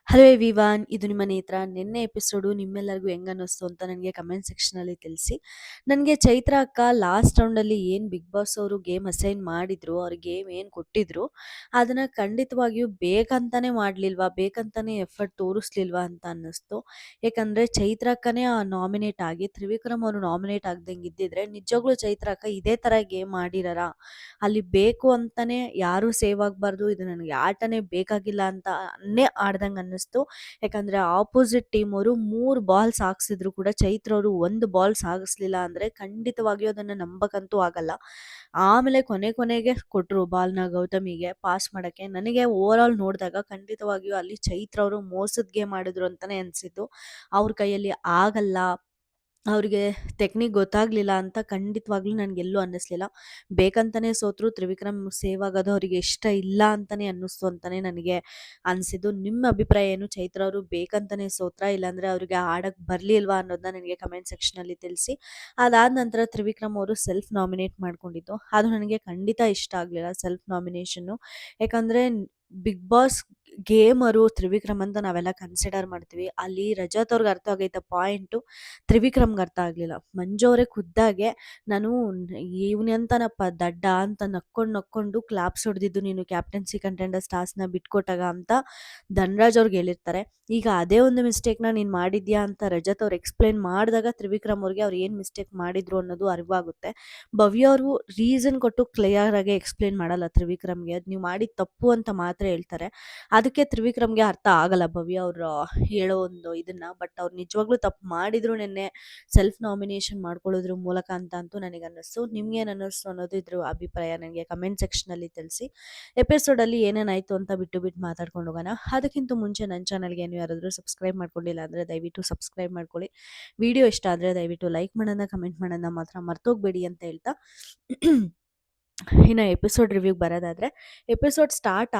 Hello everyone, ಇದು ನಿಮ್ಮ ನೇತ್ರ. ನಿನ್ನೆ ಎಪಿಸೋಡು ನಿಮ್ಮೆಲ್ಲರಿಗೂ ಹೆಂಗ್ ಅನ್ನಿಸ್ತು ಅಂತ ನನಗೆ ಕಮೆಂಟ್ ಸೆಕ್ಷನಲ್ಲಿ ತಿಳಿಸಿ. ನನಗೆ ಚೈತ್ರ ಅಕ್ಕ ಲಾಸ್ಟ್ ರೌಂಡಲ್ಲಿ ಏನು ಬಿಗ್ ಬಾಸ್ ಅವರು ಗೇಮ್ ಅಸೈನ್ ಮಾಡಿದ್ರು, ಅವ್ರ ಗೇಮ್ ಏನು ಕೊಟ್ಟಿದ್ರು, ಅದನ್ನು ಖಂಡಿತವಾಗಿಯೂ ಬೇಕಂತಾನೆ ಮಾಡಲಿಲ್ವಾ, ಬೇಕಂತಾನೆ ಎಫರ್ಟ್ ತೋರಿಸ್ಲಿಲ್ವಾ ಅಂತ ಅನ್ನಿಸ್ತು. ಯಾಕಂದರೆ ಚೈತ್ರ ಅಕ್ಕನೇ ನಾಮಿನೇಟ್ ಆಗಿ ತ್ರಿವಿಕ್ರಮ್ ಅವರು ನಾಮಿನೇಟ್ ಆಗ್ದಂಗೆ ಇದ್ದಿದ್ರೆ ನಿಜವಾಗ್ಲೂ ಚೈತ್ರ ಅಕ್ಕ ಇದೇ ಥರ ಗೇಮ್ ಮಾಡಿದಾರ, ಅಲ್ಲಿ ಬೇಕು ಅಂತಾನೆ ಯಾರೂ ಸೇವ್ ಆಗಬಾರ್ದು, ಇದು ನನಗೆ ಆಟನೇ ಬೇಕಾಗಿಲ್ಲ ಅಂತ ಆಡ್ದಂಗೆ ಅನ್ನಿಸ್ತು. ಯಾಕಂದರೆ ಆಪೋಸಿಟ್ ಟೀಮ್ ಅವರು 3 ಬಾಲ್ಸ್ ಹಾಕ್ಸಿದ್ರು ಕೂಡ ಚೈತ್ರ ಅವರು 1 ಬಾಲ್ಸ್ ಹಾಕಿಸ್ಲಿಲ್ಲ ಅಂದರೆ ಖಂಡಿತವಾಗಿಯೂ ಅದನ್ನು ನಂಬಕ್ಕಂತೂ ಆಗಲ್ಲ. ಆಮೇಲೆ ಕೊನೆಗೆ ಕೊಟ್ಟರು ಬಾಲ್ನ ಗೌತಮಿಗೆ ಪಾಸ್ ಮಾಡೋಕ್ಕೆ. ನನಗೆ ಓವರ್ ಆಲ್ ನೋಡಿದಾಗ ಖಂಡಿತವಾಗಿಯೂ ಅಲ್ಲಿ ಚೈತ್ರ ಅವರು ಮೋಸದ ಗೇಮ್ ಮಾಡಿದ್ರು ಅಂತಲೇ ಅನಿಸಿದ್ದು. ಅವ್ರ ಕೈಯಲ್ಲಿ ಆಗಲ್ಲ, ಅವ್ರಿಗೆ ಟೆಕ್ನಿಕ್ ಗೊತ್ತಾಗಲಿಲ್ಲ ಅಂತ ಖಂಡಿತವಾಗ್ಲೂ ನನಗೆಲ್ಲೂ ಅನ್ನಿಸ್ಲಿಲ್ಲ. ಬೇಕಂತಲೇ ಸೋತರು. ತ್ರಿವಿಕ್ರಮ್ ಸೇವ್ ಆಗೋದು ಅವರಿಗೆ ಇಷ್ಟ ಇಲ್ಲ ಅಂತಲೇ ಅನ್ನಿಸ್ತು ಅಂತಲೇ ನನಗೆ ಅನಿಸಿದ್ದು. ನಿಮ್ಮ ಅಭಿಪ್ರಾಯ ಏನು? ಚೈತ್ರ ಅವರು ಬೇಕಂತಲೇ ಸೋತ್ರಾ, ಇಲ್ಲಾಂದರೆ ಅವರಿಗೆ ಆಡೋಕ್ಕೆ ಬರಲಿಲ್ವಾ ಅನ್ನೋದನ್ನ ನನಗೆ ಕಮೆಂಟ್ ಸೆಕ್ಷನಲ್ಲಿ ತಿಳಿಸಿ. ಅದಾದ ನಂತರ ತ್ರಿವಿಕ್ರಮ್ ಅವರು ಸೆಲ್ಫ್ ನಾಮಿನೇಟ್ ಮಾಡ್ಕೊಂಡಿದ್ದು, ಅದು ನನಗೆ ಖಂಡಿತ ಇಷ್ಟ ಆಗಲಿಲ್ಲ ಸೆಲ್ಫ್ ನಾಮಿನೇಷನ್ನು. ಯಾಕಂದರೆ ಬಿಗ್ ಬಾಸ್ ಗೇಮರು ತ್ರಿವಿಕ್ರಮ್ ಅಂತ ನಾವೆಲ್ಲ ಕನ್ಸಿಡರ್ ಮಾಡ್ತೀವಿ. ಅಲ್ಲಿ ರಜತ್ ಅವ್ರಿಗೆ ಅರ್ಥ ಆಗೈತೆ ಪಾಯಿಂಟು, ತ್ರಿವಿಕ್ರಮ್ಗೆ ಅರ್ಥ ಆಗಲಿಲ್ಲ. ಮಂಜು ಅವರೇ ಖುದ್ದಾಗೆ ನಾನು ಇವನೆಂತನಪ್ಪ ದಡ್ಡ ಅಂತ ನಕ್ಕೊಂಡು ಕ್ಲಾಪ್ಸ್ ಹೊಡೆದಿದ್ದು ನೀನು ಕ್ಯಾಪ್ಟನ್ಸಿ ಕಂಟೆಂಡರ್ಸ್ ಟಾಸ್ಕ್ನ ಬಿಟ್ಕೊಟ್ಟಾಗ ಅಂತ ಧನ್ರಾಜ್ ಅವ್ರಿಗೆ ಹೇಳಿರ್ತಾರೆ. ಈಗ ಅದೇ ಒಂದು ಮಿಸ್ಟೇಕ್ನ ನೀನು ಮಾಡಿದ್ಯಾ ಅಂತ ರಜತ್ ಅವ್ರು ಎಕ್ಸ್ಪ್ಲೇನ್ ಮಾಡಿದಾಗ ತ್ರಿವಿಕ್ರಮ್ ಅವ್ರಿಗೆ ಅವ್ರು ಏನು ಮಿಸ್ಟೇಕ್ ಮಾಡಿದ್ರು ಅನ್ನೋದು ಅರಿವಾಗುತ್ತೆ. ಭವ್ಯ ಅವರು ರೀಸನ್ ಕೊಟ್ಟು ಕ್ಲಿಯರ್ ಆಗಿ ಎಕ್ಸ್ಪ್ಲೇನ್ ಮಾಡಲ್ಲ ತ್ರಿವಿಕ್ರಮ್ಗೆ, ಅದು ನೀವು ಮಾಡಿದ ತಪ್ಪು ಅಂತ ಮಾತ್ರ ಹೇಳ್ತಾರೆ. ಅದಕ್ಕೆ ತ್ರಿವಿಕ್ರಮ್ಗೆ ಅರ್ಥ ಆಗಲ್ಲ ಭವ್ಯ ಅವರು ಹೇಳೋ ಒಂದು ಇದನ್ನ. ಬಟ್ ಅವ್ರು ನಿಜವಾಗ್ಲೂ ತಪ್ಪು ಮಾಡಿದ್ರು ನಿನ್ನೆ ಸೆಲ್ಫ್ ನಾಮಿನೇಷನ್ ಮಾಡ್ಕೊಳ್ಳೋದ್ರ ಮೂಲಕ ಅಂತ ಅಂತೂ ನನಗೆ ಅನ್ನಿಸ್ತು. ನಿಮ್ಗೇನು ಅನ್ನಿಸ್ತು ಅನ್ನೋದು ಇದ್ರ ಅಭಿಪ್ರಾಯ ನನಗೆ ಕಮೆಂಟ್ ಸೆಕ್ಷನಲ್ಲಿ ತಿಳಿಸಿ. ಎಪಿಸೋಡಲ್ಲಿ ಏನೇನಾಯಿತು ಅಂತ ಬಿಟ್ಟು ಮಾತಾಡ್ಕೊಂಡು ಹೋಗೋಣ. ಅದಕ್ಕಿಂತ ಮುಂಚೆ ನನ್ನ ಚಾನಲ್ಗೆ ಏನು ಯಾರಾದರೂ ಸಬ್ಸ್ಕ್ರೈಬ್ ಮಾಡ್ಕೊಂಡಿಲ್ಲ ಅಂದರೆ ದಯವಿಟ್ಟು ಸಬ್ಸ್ಕ್ರೈಬ್ ಮಾಡ್ಕೊಳ್ಳಿ. ವಿಡಿಯೋ ಇಷ್ಟ ಆದರೆ ದಯವಿಟ್ಟು ಲೈಕ್ ಮಾಡೋಣ, ಕಮೆಂಟ್ ಮಾಡೋಣ ಮಾತ್ರ ಮರ್ತೋಗ್ಬೇಡಿ ಅಂತ ಹೇಳ್ತಾ ಇನ್ನು ಎಪಿಸೋಡ್ ರಿವ್ಯೂಗೆ ಬರೋದಾದರೆ, ಎಪಿಸೋಡ್ ಸ್ಟಾರ್ಟ್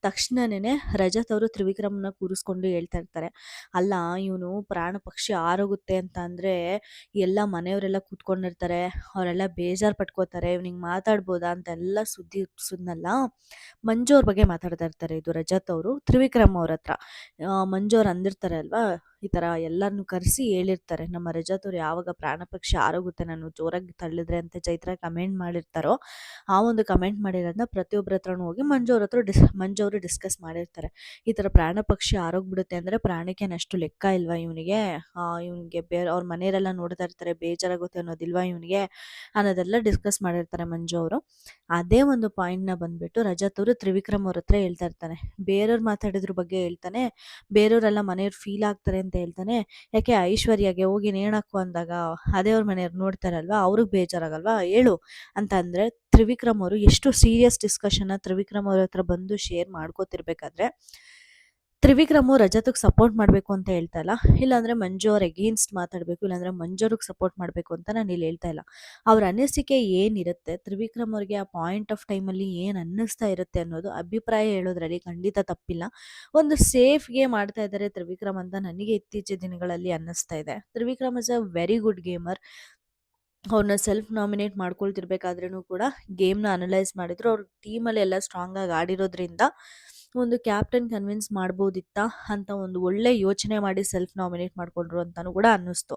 ತಕ್ಷಣನೇ ರಜತ್ ಅವರು ತ್ರಿವಿಕ್ರಮ್ನ ಕೂರಿಸ್ಕೊಂಡು ಹೇಳ್ತಾ ಇರ್ತಾರೆ, ಅಲ್ಲ ಇವನು ಪ್ರಾಣ ಪಕ್ಷಿ ಆರೋಗುತ್ತೆ ಅಂತ ಅಂದರೆ ಎಲ್ಲ ಮನೆಯವರೆಲ್ಲ ಕೂತ್ಕೊಂಡಿರ್ತಾರೆ, ಅವರೆಲ್ಲ ಬೇಜಾರು ಪಟ್ಕೋತಾರೆ, ಇವ್ನಿಗೆ ಮಾತಾಡ್ಬೋದಾ ಅಂತೆಲ್ಲ ಸುದ್ನಲ್ಲ. ಮಂಜು ಅವ್ರ ಬಗ್ಗೆ ಮಾತಾಡ್ತಾ ಇರ್ತಾರೆ ಇದು ರಜತ್ ಅವರು ತ್ರಿವಿಕ್ರಮ್ ಅವ್ರ ಹತ್ರ. ಮಂಜು ಅವ್ರು ಅಂದಿರ್ತಾರೆ ಅಲ್ವಾ, ಈ ಥರ ಎಲ್ಲರನ್ನು ಕರೆಸಿ ಹೇಳಿರ್ತಾರೆ, ನಮ್ಮ ರಜತ್ ಅವ್ರು ಯಾವಾಗ ಪ್ರಾಣ ಪಕ್ಷಿ ಆರೋಗುತ್ತೆ ನಾನು ಜೋರಾಗಿ ತಳ್ಳಿದ್ರೆ ಅಂತ ಚೈತ್ರ ಕಮೆಂಟ್ ಮಾಡಿರ್ತಾರೋ, ಆ ಒಂದು ಕಮೆಂಟ್ ಮಾಡಿರೋದನ್ನ ಪ್ರತಿಯೊಬ್ಬರ ಹತ್ರನೂ ಹೋಗಿ ಮಂಜು ಅವ್ರ ಹತ್ರ ಮಂಜು ಅವರು ಡಿಸ್ಕಸ್ ಮಾಡಿರ್ತಾರೆ. ಈ ಥರ ಪ್ರಾಣ ಪಕ್ಷಿ ಆರೋಗ್ಬಿಡುತ್ತೆ ಅಂದರೆ ಪ್ರಾಣಕ್ಕೇನಷ್ಟು ಲೆಕ್ಕ ಇಲ್ವಾ ಇವನಿಗೆ, ಬೇರೆ ಅವ್ರ ಮನೆಯವರೆಲ್ಲ ನೋಡ್ತಾ ಇರ್ತಾರೆ, ಬೇಜಾರಾಗುತ್ತೆ ಅನ್ನೋದಿಲ್ವಾ ಇವನಿಗೆ ಅನ್ನೋದೆಲ್ಲ ಡಿಸ್ಕಸ್ ಮಾಡಿರ್ತಾರೆ ಮಂಜು ಅವರು. ಅದೇ ಒಂದು ಪಾಯಿಂಟ್ನ ಬಂದುಬಿಟ್ಟು ರಜತ್ ಅವರು ತ್ರಿವಿಕ್ರಮ್ ಅವ್ರ ಹತ್ರ ಹೇಳ್ತಾ ಇರ್ತಾನೆ, ಬೇರೆಯವ್ರು ಮಾತಾಡಿದ್ರ ಬಗ್ಗೆ ಹೇಳ್ತಾನೆ, ಬೇರೆಯವರೆಲ್ಲ ಮನೆಯವ್ರು ಫೀಲ್ ಆಗ್ತಾರೆ ಅಂತ ಹೇಳ್ತಾನೆ. ಯಾಕೆ ಐಶ್ವರ್ಯಗೆ ಹೋಗಿ ನೇಣಾಕು ಅಂದಾಗ ಅದೇ ಅವ್ರ ಮನೆಯವ್ರು ನೋಡ್ತಾರಲ್ವಾ, ಅವ್ರಿಗೆ ಬೇಜಾರಾಗಲ್ವಾ ಹೇಳು ಅಂತ ಅಂದರೆ ತ್ರಿವಿಕ್ರಮ್ ಅವರು ಎಷ್ಟು ಸೀರಿಯಸ್ ಡಿಸ್ಕಷನ್ನ ತ್ರಿವಿಕ್ರಮ್ ಅವ್ರ ಹತ್ರ ಬಂದು ಶೇರ್ ಮಾಡ್ಕೋತಿರ್ಬೇಕಾದ್ರೆ ತ್ರಿವಿಕ್ರಮು ರಜತ್ಗೆ ಸಪೋರ್ಟ್ ಮಾಡಬೇಕು ಅಂತ ಹೇಳ್ತಾ ಇಲ್ಲ, ಇಲ್ಲಾಂದರೆ ಮಂಜು ಅವ್ರ ಎಗೇನ್ಸ್ಟ್ ಮಾತಾಡಬೇಕು, ಇಲ್ಲಾಂದರೆ ಮಂಜು ಅವ್ರಿಗೆ ಸಪೋರ್ಟ್ ಮಾಡಬೇಕು ಅಂತ ನಾನು ಇಲ್ಲಿ ಹೇಳ್ತಾ ಇಲ್ಲ. ಅವ್ರ ಅನಿಸಿಕೆ ಏನಿರುತ್ತೆ, ತ್ರಿವಿಕ್ರಮ್ ಅವ್ರಿಗೆ ಆ ಪಾಯಿಂಟ್ ಆಫ್ ಟೈಮಲ್ಲಿ ಏನು ಅನ್ನಿಸ್ತಾ ಇರುತ್ತೆ ಅನ್ನೋದು ಅಭಿಪ್ರಾಯ ಹೇಳೋದ್ರಲ್ಲಿ ಖಂಡಿತ ತಪ್ಪಿಲ್ಲ. ಒಂದು ಸೇಫ್ಗೆ ಮಾಡ್ತಾ ಇದ್ದಾರೆ ತ್ರಿವಿಕ್ರಮ್ ಅಂತ ನನಗೆ ಇತ್ತೀಚಿನ ದಿನಗಳಲ್ಲಿ ಅನ್ನಿಸ್ತಾ ಇದೆ. Trivikram is a very good gamer. ಅವ್ರನ್ನ ಸೆಲ್ಫ್ ನಾಮಿನೇಟ್ ಮಾಡ್ಕೊಳ್ತಿರ್ಬೇಕಾದ್ರೂ ಕೂಡ ಗೇಮ್ನ ಅನಲೈಸ್ ಮಾಡಿದ್ರು, ಅವ್ರ ಟೀಮಲ್ಲಿ ಎಲ್ಲ ಸ್ಟ್ರಾಂಗಾಗಿ ಆಡಿರೋದ್ರಿಂದ ಒಂದು ಕ್ಯಾಪ್ಟನ್ ಕನ್ವಿನ್ಸ್ ಮಾಡ್ಬೋದಿತ್ತಾ ಅಂತ ಒಂದು ಒಳ್ಳೆ ಯೋಚನೆ ಮಾಡಿ ಸೆಲ್ಫ್ ನಾಮಿನೇಟ್ ಮಾಡ್ಕೊಂಡ್ರು ಅಂತಲೂ ಕೂಡ ಅನ್ನಿಸ್ತು.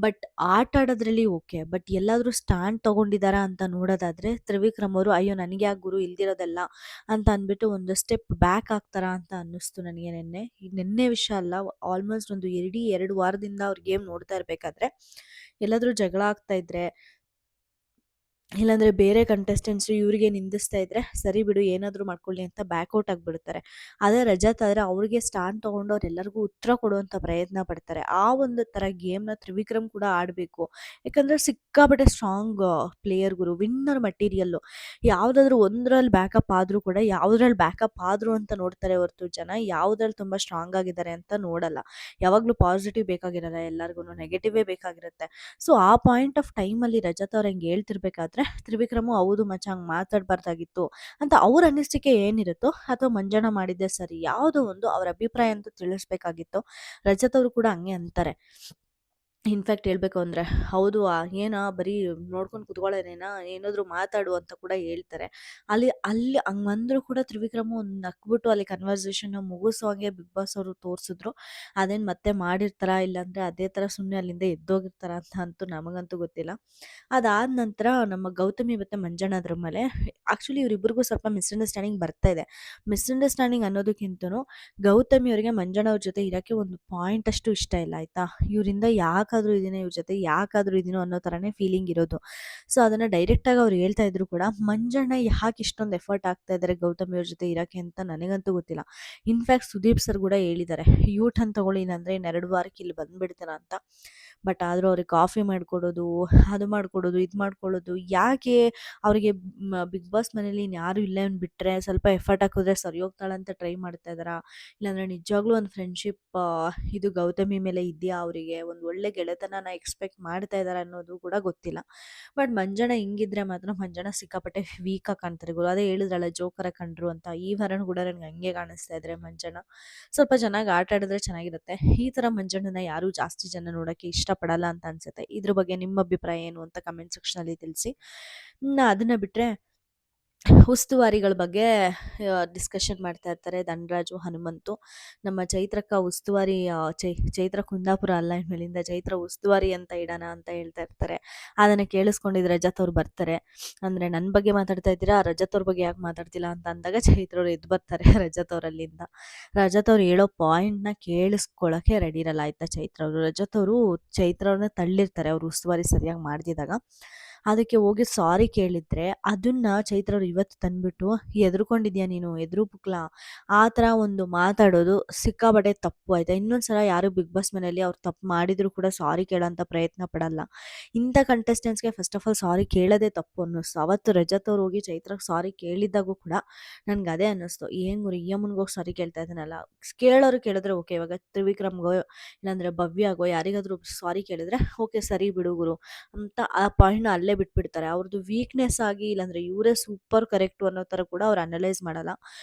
ಬಟ್ ಆಟ ಆಡೋದ್ರಲ್ಲಿ ಓಕೆ, ಬಟ್ ಎಲ್ಲಾದರೂ ಸ್ಟ್ಯಾಂಡ್ ತೊಗೊಂಡಿದ್ದಾರಾ ಅಂತ ನೋಡೋದಾದರೆ ತ್ರಿವಿಕ್ರಮ್ ಅವರು ಅಯ್ಯೋ ನನಗೆ ಯಾಕೆ ಗುರು ಇಲ್ದಿರೋದೆಲ್ಲ ಅಂತ ಅಂದ್ಬಿಟ್ಟು ಒಂದು ಸ್ಟೆಪ್ ಬ್ಯಾಕ್ ಆಗ್ತಾರಾ ಅಂತ ಅನ್ನಿಸ್ತು ನನಗೆ. ನಿನ್ನೆ ವಿಷಯ ಅಲ್ಲ, ಆಲ್ಮೋಸ್ಟ್ ಒಂದು 2 ವಾರದಿಂದ ಅವ್ರ ಗೇಮ್ ನೋಡ್ತಾ ಇರಬೇಕಾದ್ರೆ ಎಲ್ಲಾದರೂ ಜಗಳ ಆಗ್ತಾ ಇದ್ರೆ, ಇಲ್ಲಾಂದರೆ ಬೇರೆ ಕಂಟೆಸ್ಟೆಂಟ್ಸು ಇವರಿಗೆ ನಿಂದಿಸ್ತಾ ಇದ್ದರೆ ಸರಿ ಬಿಡು ಏನಾದರೂ ಮಾಡ್ಕೊಳ್ಳಿ ಅಂತ ಬ್ಯಾಕ್ಔಟ್ ಆಗಿಬಿಡ್ತಾರೆ. ಅದೇ ರಜತ್ ಆದರೆ ಅವ್ರಿಗೆ ಸ್ಟ್ಯಾಂಡ್ ತೊಗೊಂಡು ಅವ್ರೆಲ್ಲರಿಗೂ ಉತ್ತರ ಕೊಡುವಂಥ ಪ್ರಯತ್ನ ಪಡ್ತಾರೆ. ಆ ಒಂದು ಥರ ಗೇಮ್ನ ತ್ರಿವಿಕ್ರಮ್ ಕೂಡ ಆಡಬೇಕು. ಯಾಕಂದರೆ ಸಿಕ್ಕಾಪಟ್ಟೆ ಸ್ಟ್ರಾಂಗ್ ಪ್ಲೇಯರ್ ಗುರು, ವಿನ್ನರ್ ಮಟೀರಿಯಲ್ಲು. ಯಾವುದಾದ್ರೂ ಒಂದರಲ್ಲಿ ಬ್ಯಾಕಪ್ ಆದರೂ ಕೂಡ ಯಾವುದ್ರಲ್ಲಿ ಬ್ಯಾಕಪ್ ಆದರೂ ಅಂತ ನೋಡ್ತಾರೆ ಹೊರತು ಜನ ಯಾವುದ್ರಲ್ಲಿ ತುಂಬ ಸ್ಟ್ರಾಂಗ್ ಆಗಿದ್ದಾರೆ ಅಂತ ನೋಡಲ್ಲ. ಯಾವಾಗಲೂ ಪಾಸಿಟಿವ್ ಬೇಕಾಗಿರಲ್ಲ, ಎಲ್ಲರಿಗೂ ನೆಗೆಟಿವೇ ಬೇಕಾಗಿರುತ್ತೆ. ಸೊ ಆ ಪಾಯಿಂಟ್ ಆಫ್ ಟೈಮಲ್ಲಿ ರಜತ್ ಅವ್ರು ಹಂಗೆ ಹೇಳ್ತಿರ್ಬೇಕಾದ್ರೆ ತ್ರಿವಿಕ್ರಮು ಹೌದು ಮಚ್ಚ ಹಂಗೆ ಮಾತಾಡಬಾರ್ದಾಗಿತ್ತು ಅಂತ ಅವ್ರ ಅನಿಸಿಕೆ ಏನಿರುತ್ತೋ, ಅಥವಾ ಮಂಜಣ್ಣ ಮಾಡಿದ್ದೆ ಸರಿ, ಯಾವುದೋ ಒಂದು ಅವ್ರ ಅಭಿಪ್ರಾಯ ಅಂತ ತಿಳಿಸ್ಬೇಕಾಗಿತ್ತು. ರಜತ್ ಅವರು ಕೂಡ ಹಂಗೆ ಅಂತಾರೆ, ಇನ್‌ಫ್ಯಾಕ್ಟ್ ಹೇಳ್ಬೇಕು ಅಂದ್ರೆ, ಹೌದು ಬರೀ ನೋಡ್ಕೊಂಡು ಕೂತ್ಕೊಳ್ಳೋನೇನಾ? ಏನಾದ್ರು ಮಾತಾಡು ಅಂತ ಕೂಡ ಹೇಳ್ತಾರೆ. ಅಲ್ಲಿ ಹಂಗಂದ್ರು ಕೂಡ ತ್ರಿವಿಕ್ರಮ್ ಒಂದ್ ನಕ್ಬಿಟ್ಟು ಅಲ್ಲಿ ಕನ್ವರ್ಸೇಷನ್‌ನ ಮುಗಿಸೋ ಹಾಗೆ ಬಿಗ್ ಬಾಸ್ ಅವರು ತೋರ್ಸಿದ್ರು. ಅದೇನ್ ಮತ್ತೆ ಮಾಡಿರ್ತಾರಾ? ಇಲ್ಲಾಂದ್ರೆ ಅದೇ ತರ ಸುಮ್ನೆ ಅಲ್ಲಿಂದ ಎದ್ದೋಗಿರ್ತಾರಾ ಅಂತ ಅಂತೂ ನಮಗಂತೂ ಗೊತ್ತಿಲ್ಲ. ಅದಾದ ನಂತರ ನಮ್ಮ ಗೌತಮಿ ಮತ್ತೆ ಮಂಜಣ್ಣದ್ರ ಮೇಲೆ ಆಕ್ಚುಲಿ ಇವರಿಬ್ಬರಿಗೂ ಸ್ವಲ್ಪ ಮಿಸ್‌ಅಂಡರ್‌ಸ್ಟ್ಯಾಂಡಿಂಗ್ ಬರ್ತಾ ಇದೆ. ಮಿಸ್‌ಅಂಡರ್‌ಸ್ಟ್ಯಾಂಡಿಂಗ್ ಅನ್ನೋದಕ್ಕಿಂತನೂ ಗೌತಮಿ ಅವರಿಗೆ ಮಂಜಣ್ಣ ಅವ್ರ ಜೊತೆ ಇರಕ್ಕೆ ಒಂದು ಪಾಯಿಂಟ್ ಅಷ್ಟು ಇಷ್ಟ ಇಲ್ಲ ಆಯ್ತಾ. ಇವರಿಂದ ಯಾಕಾದ್ರೂ ಇದೀನಿ ಇವ್ರ ಜೊತೆ ಯಾಕಾದ್ರೂ ಇದೀನೋ ಅನ್ನೋ ಥರನೇ ಫೀಲಿಂಗ್ ಇರೋದು. ಸೊ ಅದನ್ನ ಡೈರೆಕ್ಟಾಗಿ ಅವ್ರು ಹೇಳ್ತಾ ಇದ್ರು ಕೂಡ ಮಂಜಣ್ಣ ಯಾಕೆ ಇಷ್ಟೊಂದು ಎಫರ್ಟ್ ಹಾಕ್ತಾ ಇದ್ದಾರೆ ಗೌತಮಿ ಅವ್ರ ಜೊತೆ ಇರಕ್ಕೆ ಅಂತ ನನಗಂತೂ ಗೊತ್ತಿಲ್ಲ. ಇನ್‌ಫ್ಯಾಕ್ಟ್ ಸುದೀಪ್ ಸರ್ ಕೂಡ ಹೇಳಿದ್ದಾರೆ, ಯೂ ಟರ್ನ್ ತಗೊಳ್ಳಿ ಇಲ್ಲಾಂದ್ರೆ ಇನ್ನು 2 ವಾರಕ್ಕೆ ಇಲ್ಲಿ ಬಂದ್ಬಿಡ್ತೀರಾ ಅಂತ. ಬಟ್ ಆದ್ರೂ ಅವ್ರಿಗೆ ಕಾಫಿ ಮಾಡ್ಕೊಡೋದು, ಅದು ಮಾಡ್ಕೊಡೋದು, ಇದು ಮಾಡ್ಕೊಳ್ಳೋದು ಯಾಕೆ? ಅವ್ರಿಗೆ ಬಿಗ್ ಬಾಸ್ ಮನೇಲಿ ಇನ್ಯಾರೂ ಇಲ್ಲ ಇವ್ನ ಬಿಟ್ರೆ ಸ್ವಲ್ಪ ಎಫರ್ಟ್ ಹಾಕಿದ್ರೆ ಸರಿ ಹೋಗ್ತಾಳೆ ಅಂತ ಟ್ರೈ ಮಾಡ್ತಾ ಇದ್ದಾರಾ? ಇಲ್ಲಾಂದ್ರೆ ನಿಜವಾಗ್ಲೂ ಒಂದು ಫ್ರೆಂಡ್ಶಿಪ್ ಇದು ಗೌತಮಿ ಮೇಲೆ ಇದೆಯಾ ಅವರಿಗೆ? ಒಂದು ಒಳ್ಳೆ ಗೆಳೆತನನ ಎಕ್ಸ್ಪೆಕ್ಟ್ ಮಾಡ್ತಾ ಇದ್ದಾರಾ ಅನ್ನೋದು ಕೂಡ ಗೊತ್ತಿಲ್ಲ. ಬಟ್ ಮಂಜಣ್ಣ ಹಿಂಗಿದ್ರೆ ಮಾತ್ರ ಮಂಜಣ್ಣ ಸಿಕ್ಕಾಪಟ್ಟೆ ವೀಕಾಗಿ ಕಾಣ್ತಾರೆ ಗುರು. ಅದೇ ಹೇಳಿದ್ರಲ್ಲ ಜೋಕರ ಕಂಡ್ರು ಅಂತ. ಈ ವಾರನೂ ಕೂಡ ನನಗೆ ಹಂಗೆ ಕಾಣಿಸ್ತಾ ಇದ್ದಾರೆ ಮಂಜಣ್ಣ. ಸ್ವಲ್ಪ ಚೆನ್ನಾಗಿ ಆಟ ಆಡಿದ್ರೆ ಚೆನ್ನಾಗಿರುತ್ತೆ. ಈ ಥರ ಮಂಜಣ್ಣನ ಯಾರೂ ಜಾಸ್ತಿ ಜನ ನೋಡೋಕ್ಕೆ ಇಷ್ಟಪಡಲ್ಲ ಅಂತ ಅನ್ಸುತ್ತೆ. ಇದ್ರ ಬಗ್ಗೆ ನಿಮ್ಮ ಅಭಿಪ್ರಾಯ ಏನು ಅಂತ ಕಮೆಂಟ್ ಸೆಕ್ಷನಲ್ಲಿ ತಿಳಿಸಿ. ಅದನ್ನ ಬಿಟ್ಟರೆ ಉಸ್ತುವಾರಿಗಳ ಬಗ್ಗೆ ಡಿಸ್ಕಷನ್ ಮಾಡ್ತಾ ಇರ್ತಾರೆ ಧನರಾಜು, ಹನುಮಂತು. ನಮ್ಮ ಚೈತ್ರಕ್ಕ ಉಸ್ತುವಾರಿ ಚೈತ್ರ ಕುಂದಾಪುರ ಅಲ್ಲ ಇನ್ಮೇಲಿಂದ ಚೈತ್ರ ಉಸ್ತುವಾರಿ ಅಂತ ಇಡೋಣ ಅಂತ ಹೇಳ್ತಾ ಇರ್ತಾರೆ. ಅದನ್ನು ಕೇಳಿಸ್ಕೊಂಡಿದ್ದು ರಜತ್ ಅವ್ರು ಬರ್ತಾರೆ. ಅಂದರೆ ನನ್ನ ಬಗ್ಗೆ ಮಾತಾಡ್ತಾ ಇದ್ದೀರಾ, ರಜತ್ ಅವ್ರ ಬಗ್ಗೆ ಯಾಕೆ ಮಾತಾಡ್ತಿಲ್ಲ ಅಂತ ಅಂದಾಗ ಚೈತ್ರ ಅವ್ರು ಎದ್ದು ಬರ್ತಾರೆ ರಜತ್ ಅವರಲ್ಲಿಂದ. ರಜತ್ ಅವ್ರು ಹೇಳೋ ಪಾಯಿಂಟ್ನ ಕೇಳಿಸ್ಕೊಳ್ಳೋಕ್ಕೆ ರೆಡಿ ಇರಲ್ಲ ಆಯ್ತಾ ಚೈತ್ರ ಅವರು. ರಜತ್ ಅವರು ಚೈತ್ರ ಅವ್ರನ್ನ ತಳ್ಳಿರ್ತಾರೆ ಅವ್ರು ಉಸ್ತುವಾರಿ ಸರಿಯಾಗಿ ಮಾಡ್ದಿದಾಗ. ಅದಕ್ಕೆ ಹೋಗಿ ಸಾರಿ ಕೇಳಿದ್ರೆ ಅದನ್ನ ಚೈತ್ರ ಅವ್ರು ಇವತ್ತು ತಂದ್ಬಿಟ್ಟು ಎದ್ರುಕೊಂಡಿದ್ಯಾ ನೀನು ಎದುರು ಪುಕ್ಲಾ ಆ ಥರ ಒಂದು ಮಾತಾಡೋದು ಸಿಕ್ಕಾಬಟ್ಟೆ ತಪ್ಪು ಆಯ್ತಾ. ಇನ್ನೊಂದ್ಸಲ ಯಾರು ಬಿಗ್ ಬಾಸ್ ಮನೆಯಲ್ಲಿ ಅವ್ರು ತಪ್ಪು ಮಾಡಿದ್ರು ಕೂಡ ಸಾರಿ ಕೇಳೋಂಥ ಪ್ರಯತ್ನ ಪಡಲ್ಲ. ಇಂಥ ಕಂಟೆಸ್ಟೆಂಟ್ಸ್ಗೆ ಫಸ್ಟ್ ಆಫ್ ಆಲ್ ಸಾರಿ ಕೇಳೋದೇ ತಪ್ಪು ಅನ್ನಿಸ್ತು. ಅವತ್ತು ರಜತ್ ಅವ್ರು ಹೋಗಿ ಚೈತ್ರಕ್ಕೆ ಸಾರಿ ಕೇಳಿದ್ದಾಗೂ ಕೂಡ ನನ್ಗೆ ಅದೇ ಅನ್ನಿಸ್ತು, ಏನು ಗುರು ಈ ಅಮ್ಮನಿಗೋಗಿ ಸಾರಿ ಕೇಳ್ತಾ ಇದ್ದಾನಲ್ಲ. ಕೇಳೋರು ಕೇಳಿದ್ರೆ ಓಕೆ, ಇವಾಗ ತ್ರಿವಿಕ್ರಮ್ಗೋ ಇಲ್ಲಾಂದ್ರೆ ಭವ್ಯಾಗೋ ಯಾರಿಗಾದ್ರೂ ಸಾರಿ ಕೇಳಿದ್ರೆ ಓಕೆ ಸರಿ ಬಿಡು ಗುರು ಅಂತ ಆ ಪಾಯಿಂಟ್ನ ಅಲ್ಲೇ ಬಿಟ್ಬಿಡ್ತಾರೆ. ಅವ್ರದ್ದು ವೀಕ್ನೆಸ್ ಆಗಿ ಇಲ್ಲಾಂದ್ರೆ ಇವರೇ ಸೂಪರ್ ಕರೆಕ್ಟು ಅನ್ನೋ ಥರ ಕೂಡ ಅವ್ರು ಅನಲೈಸ್ ಮಾಡಲ್ಲ.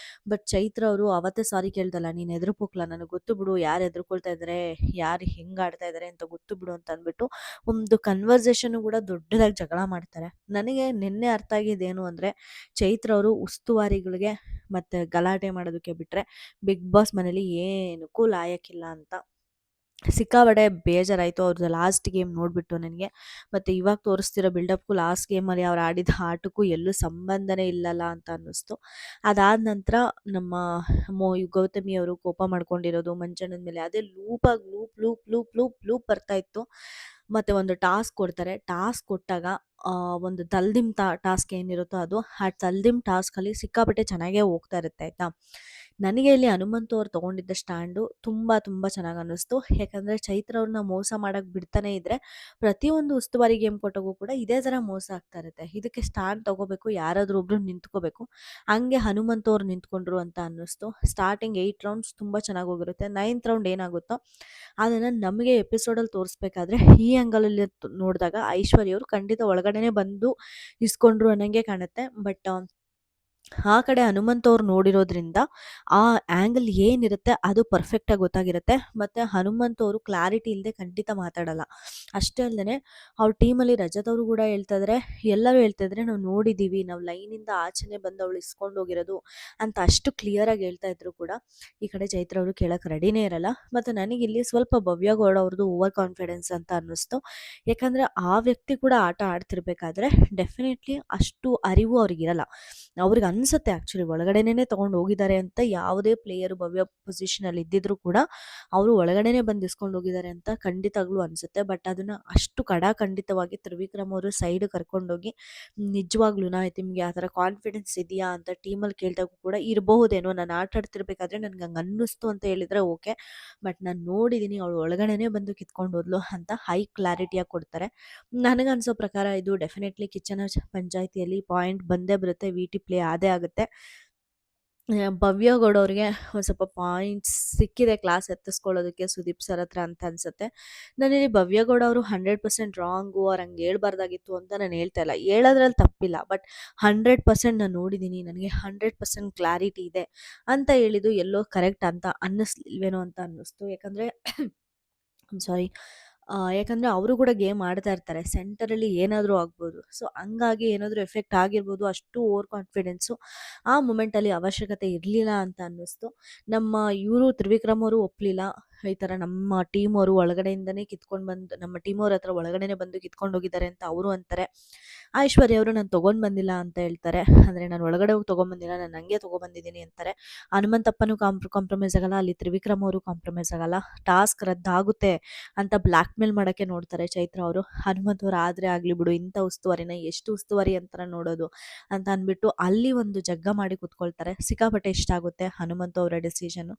ಬಟ್ ಚೈತ್ರ ಅವರು ಅವತ್ತೇ ಸಾರಿ ಕೇಳ್ದಲ್ಲ, ನೀನು ಎದುರುಪೋಕ್ಲ ನನಗೆ ಗೊತ್ತು ಬಿಡು ಯಾರು ಎದುರ್ಕೊಳ್ತಾ ಇದ್ದಾರೆ, ಯಾರು ಹೆಂಗೆ ಆಡ್ತಾ ಇದ್ದಾರೆ ಅಂತ ಗೊತ್ತು ಬಿಡು ಅಂತ ಅಂದ್ಬಿಟ್ಟು ಒಂದು ಕನ್ವರ್ಸೇಷನ್ ಕೂಡ ದೊಡ್ಡದಾಗಿ ಜಗಳ ಮಾಡ್ತಾರೆ. ನನಗೆ ನಿನ್ನೆ ಅರ್ಥ ಆಗಿದ್ದೇನು ಅಂದರೆ ಚೈತ್ರ ಅವರು ಉಸ್ತುವಾರಿಗಳಿಗೆ ಮತ್ತು ಗಲಾಟೆ ಮಾಡೋದಕ್ಕೆ ಬಿಟ್ಟರೆ ಬಿಗ್ ಬಾಸ್ ಮನೇಲಿ ಏನಕ್ಕೂ ಲಾಯಕ್ಕಿಲ್ಲ ಅಂತ. ಸಿಕ್ಕಾಪಟ್ಟೆ ಬೇಜಾರಾಯಿತು ಅವ್ರದ್ದು ಲಾಸ್ಟ್ ಗೇಮ್ ನೋಡಿಬಿಟ್ಟು ನನಗೆ. ಮತ್ತು ಇವಾಗ ತೋರಿಸ್ತಿರೋ ಬಿಲ್ಡಪ್ಗೂ ಲಾಸ್ಟ್ ಗೇಮಲ್ಲಿ ಅವ್ರು ಆಡಿದ ಆಟಕ್ಕೂ ಎಲ್ಲೂ ಸಂಬಂಧನೇ ಇಲ್ಲಲ್ಲ ಅಂತ ಅನ್ನಿಸ್ತು. ಅದಾದ ನಂತರ ನಮ್ಮ ಗೌತಮಿ ಅವರು ಕೋಪ ಮಾಡ್ಕೊಂಡಿರೋದು ಮಂಜಣ್ಣನ ಮೇಲೆ ಅದೇ ಲೂಪಾಗಿ loop loop loop loop loop ಬರ್ತಾ ಇತ್ತು. ಮತ್ತು ಒಂದು ಟಾಸ್ಕ್ ಕೊಡ್ತಾರೆ. ಟಾಸ್ಕ್ ಕೊಟ್ಟಾಗ ಒಂದು ತಲ್ದಿಮ್ ಟಾಸ್ಕ್ ಏನಿರುತ್ತೋ ಅದು ಆ ತಲ್ದಿಮ್ ಟಾಸ್ಕಲ್ಲಿ ಸಿಕ್ಕಾಪಟ್ಟೆ ಚೆನ್ನಾಗೇ ಹೋಗ್ತಾ ಇರುತ್ತೆ ಆಯಿತಾ. ನನಗೆ ಇಲ್ಲಿ ಹನುಮಂತು ಅವ್ರು ತೊಗೊಂಡಿದ್ದ ಸ್ಟ್ಯಾಂಡು ತುಂಬ ತುಂಬ ಚೆನ್ನಾಗಿ ಅನ್ನಿಸ್ತು. ಯಾಕಂದರೆ ಚೈತ್ರ ಅವ್ರನ್ನ ಮೋಸ ಮಾಡೋಕ್ಕೆ ಬಿಡ್ತಾನೆ ಇದ್ದರೆ ಪ್ರತಿಯೊಂದು ಉಸ್ತುವಾರಿ ಗೇಮ್ ಕೊಟ್ಟಾಗೂ ಕೂಡ ಇದೇ ಥರ ಮೋಸ ಆಗ್ತಾ ಇರುತ್ತೆ. ಇದಕ್ಕೆ ಸ್ಟ್ಯಾಂಡ್ ತೊಗೋಬೇಕು, ಯಾರಾದರೂ ಒಬ್ಬರು ನಿಂತ್ಕೋಬೇಕು. ಹಂಗೆ ಹನುಮಂತು ಅವ್ರು ನಿಂತ್ಕೊಂಡ್ರು ಅಂತ ಅನ್ನಿಸ್ತು. ಸ್ಟಾರ್ಟಿಂಗ್ 8 ರೌಂಡ್ಸ್ ತುಂಬ ಚೆನ್ನಾಗಿ ಹೋಗಿರುತ್ತೆ. 9th ರೌಂಡ್ ಏನಾಗುತ್ತೋ ಅದನ್ನು ನಮಗೆ ಎಪಿಸೋಡಲ್ಲಿ ತೋರಿಸ್ಬೇಕಾದ್ರೆ ಈ ಆ್ಯಂಗಲಲ್ಲಿ ನೋಡಿದಾಗ ಐಶ್ವರ್ಯ ಅವರು ಖಂಡಿತ ಒಳಗಡೆನೇ ಬಂದು ಇಸ್ಕೊಂಡ್ರು ಅನ್ನಂಗೆ ಕಾಣುತ್ತೆ. ಬಟ್ ಆ ಕಡೆ ಹನುಮಂತ್ ಅವ್ರು ನೋಡಿರೋದ್ರಿಂದ ಆ ಆ್ಯಂಗಲ್ ಏನಿರುತ್ತೆ ಅದು ಪರ್ಫೆಕ್ಟಾಗಿ ಗೊತ್ತಾಗಿರುತ್ತೆ. ಮತ್ತು ಹನುಮಂತ್ ಅವರು ಕ್ಲಾರಿಟಿ ಇಲ್ಲದೆ ಖಂಡಿತ ಮಾತಾಡಲ್ಲ. ಅಷ್ಟೇ ಅಲ್ಲದೆ ಅವ್ರ ಟೀಮಲ್ಲಿ ರಜತ್ ಅವರು ಕೂಡ ಹೇಳ್ತಾ ಇದ್ದಾರೆ, ಎಲ್ಲರೂ ಹೇಳ್ತಾ ಇದ್ದಾರೆ ನಾವು ನೋಡಿದ್ದೀವಿ, ನಾವು ಲೈನಿಂದ ಆಚೆನೇ ಬಂದು ಅವಳು ಇಸ್ಕೊಂಡು ಹೋಗಿರೋದು ಅಂತ ಅಷ್ಟು ಕ್ಲಿಯರಾಗಿ ಹೇಳ್ತಾ ಇದ್ರು ಕೂಡ ಈ ಕಡೆ ಚೈತ್ರ ಅವರು ಕೇಳೋಕೆ ರೆಡಿನೇ ಇರಲ್ಲ. ಮತ್ತು ನನಗಿಲ್ಲಿ ಸ್ವಲ್ಪ ಭವ್ಯ ಗೌಡ ಅವ್ರದ್ದು ಓವರ್ ಕಾನ್ಫಿಡೆನ್ಸ್ ಅಂತ ಅನ್ನಿಸ್ತು. ಯಾಕಂದರೆ ಆ ವ್ಯಕ್ತಿ ಕೂಡ ಆಟ ಆಡ್ತಿರ್ಬೇಕಾದ್ರೆ ಡೆಫಿನೆಟ್ಲಿ ಅಷ್ಟು ಅರಿವು ಅವ್ರಿಗಿರಲ್ಲ. ಅವ್ರಿಗೆ ಅನಿಸುತ್ತೆ ಆ್ಯಕ್ಚುಲಿ ಒಳಗಡೆನೇ ತೊಗೊಂಡು ಹೋಗಿದ್ದಾರೆ ಅಂತ. ಯಾವುದೇ ಪ್ಲೇಯರು ಭವ್ಯ ಪೊಸಿಷನಲ್ಲಿ ಇದ್ದಿದ್ರು ಕೂಡ ಅವರು ಒಳಗಡೆನೇ ಬಂದು ಇಸ್ಕೊಂಡು ಹೋಗಿದ್ದಾರೆ ಅಂತ ಖಂಡಿತವಾಗ್ಲೂ ಅನಿಸುತ್ತೆ. ಬಟ್ ಅದನ್ನು ಅಷ್ಟು ಖಂಡಿತವಾಗಿ ತ್ರಿವಿಕ್ರಮ್ ಅವರು ಸೈಡ್ ಕರ್ಕೊಂಡೋಗಿ ನಿಜವಾಗ್ಲೂನಾ ನಿಮಗೆ ಆ ಥರ ಕಾನ್ಫಿಡೆನ್ಸ್ ಇದೆಯಾ ಅಂತ ಟೀಮಲ್ಲಿ ಕೇಳಿದಾಗೂ ಕೂಡ ಇರಬಹುದೇನೋ, ನಾನು ಆಟ ಆಡ್ತಿರ್ಬೇಕಾದ್ರೆ ನನಗೆ ಹಂಗೆ ಅನ್ನಿಸ್ತು ಅಂತ ಹೇಳಿದರೆ ಓಕೆ, ಬಟ್ ನಾನು ನೋಡಿದ್ದೀನಿ ಅವಳು ಒಳಗಡೆನೇ ಬಂದು ಕಿತ್ಕೊಂಡು ಹೋದ್ಲು ಅಂತ ಹೈ ಕ್ಲಾರಿಟಿಯಾಗಿ ಕೊಡ್ತಾರೆ. ನನಗನ್ಸೋ ಪ್ರಕಾರ ಇದು ಡೆಫಿನೆಟ್ಲಿ ಕಿಚನ್ ಪಂಚಾಯಿತಿಯಲ್ಲಿ ಪಾಯಿಂಟ್ ಬಂದೇ ಬರುತ್ತೆ, ವಿ ಟಿ ಪ್ಲೇ ಆದೇ ಆಗುತ್ತೆ. ಭವ್ಯ ಗೌಡ ಅವ್ರಿಗೆ ಒಂದು ಸ್ವಲ್ಪ ಪಾಯಿಂಟ್ಸ್ ಸಿಕ್ಕಿದೆ ಕ್ಲಾಸ್ ಎತ್ತಿಸ್ಕೊಳ್ಳೋದಕ್ಕೆ ಸುದೀಪ್ ಸರ್ ಹತ್ರ ಅಂತ ಅನ್ಸುತ್ತೆ. ನಾನಿಲ್ಲಿ ಭವ್ಯ ಗೌಡ ಅವರು 100% ರಾಂಗು, ಅವ್ರು ಹಂಗೆ ಹೇಳ್ಬಾರ್ದಾಗಿತ್ತು ಅಂತ ನಾನು ಹೇಳ್ತಾ ಇಲ್ಲ, ಹೇಳೋದ್ರಲ್ಲಿ ತಪ್ಪಿಲ್ಲ. ಬಟ್ 100% ನಾನು ನೋಡಿದ್ದೀನಿ, ನನಗೆ 100% ಕ್ಲಾರಿಟಿ ಇದೆ ಅಂತ ಹೇಳಿದ್ದು ಎಲ್ಲೋ ಕರೆಕ್ಟ್ ಅಂತ ಅನ್ನಿಸ್ಲಿಲ್ವೇನೋ ಅಂತ ಅನ್ನಿಸ್ತು. ಯಾಕಂದರೆ ಸಾರಿ ಯಾಕಂದ್ರೆ ಅವರು ಕೂಡ ಗೇಮ್ ಆಡ್ತಾ ಇರ್ತಾರೆ. ಸೆಂಟರಲ್ಲಿ ಏನಾದರೂ ಆಗ್ಬೋದು. ಸೊ, ಹಂಗಾಗಿ ಏನಾದರೂ ಎಫೆಕ್ಟ್ ಆಗಿರ್ಬೋದು. ಅಷ್ಟು ಓವರ್ ಕಾನ್ಫಿಡೆನ್ಸು ಆ ಮೊಮೆಂಟಲ್ಲಿ ಅವಶ್ಯಕತೆ ಇರಲಿಲ್ಲ ಅಂತ ಅನ್ನಿಸ್ತು. ನಮ್ಮ ಇವರು ತ್ರಿವಿಕ್ರಮ್ ಅವರು ಒಪ್ಪಲಿಲ್ಲ. ಈ ಥರ ನಮ್ಮ ಟೀಮ್ ಅವರು ಒಳಗಡೆಯಿಂದನೇ ಕಿತ್ಕೊಂಡು ಬಂದು ನಮ್ಮ ಟೀಮ್ ಅವ್ರ ಹತ್ರ ಒಳಗಡೆನೇ ಬಂದು ಕಿತ್ಕೊಂಡು ಹೋಗಿದ್ದಾರೆ ಅಂತ ಅವರು ಅಂತಾರೆ. ಐಶ್ವರ್ಯ ಅವರು ನಾನು ತೊಗೊಂಡು ಬಂದಿಲ್ಲ ಅಂತ ಹೇಳ್ತಾರೆ. ಅಂದರೆ ನಾನು ಒಳಗಡೆ ಹೋಗಿ ತೊಗೊಂಬಂದಿಲ್ಲ, ನಾನು ಹಂಗೆ ತೊಗೊಬಂದಿದ್ದೀನಿ ಅಂತಾರೆ. ಹನುಮಂತಪ್ಪನೂ ಕಾಂಪ್ರಮೈಸ್ ಆಗಲ್ಲ, ಅಲ್ಲಿ ತ್ರಿವಿಕ್ರಮ್ ಅವರು ಕಾಂಪ್ರಮೈಸ್ ಆಗಲ್ಲ. ಟಾಸ್ಕ್ ರದ್ದಾಗುತ್ತೆ ಅಂತ ಬ್ಲ್ಯಾಕ್ ಮೇಲ್ ಮಾಡೋಕ್ಕೆ ನೋಡ್ತಾರೆ ಚೈತ್ರ ಅವರು. ಹನುಮಂತ್ ಅವ್ರು ಆದರೆ ಆಗಲಿ ಬಿಡು, ಇಂಥ ಉಸ್ತುವಾರಿನ ಎಷ್ಟು ಉಸ್ತುವಾರಿ ಅಂತಾರ ನೋಡೋದು ಅಂತ ಅಂದ್ಬಿಟ್ಟು ಅಲ್ಲಿ ಒಂದು ಜಗ್ಗ ಮಾಡಿ ಕೂತ್ಕೊಳ್ತಾರೆ. ಸಿಕ್ಕಾಪಟ್ಟೆ ಇಷ್ಟ ಆಗುತ್ತೆ ಹನುಮಂತ್ ಅವರ ಡಿಸಿಷನ್ನು.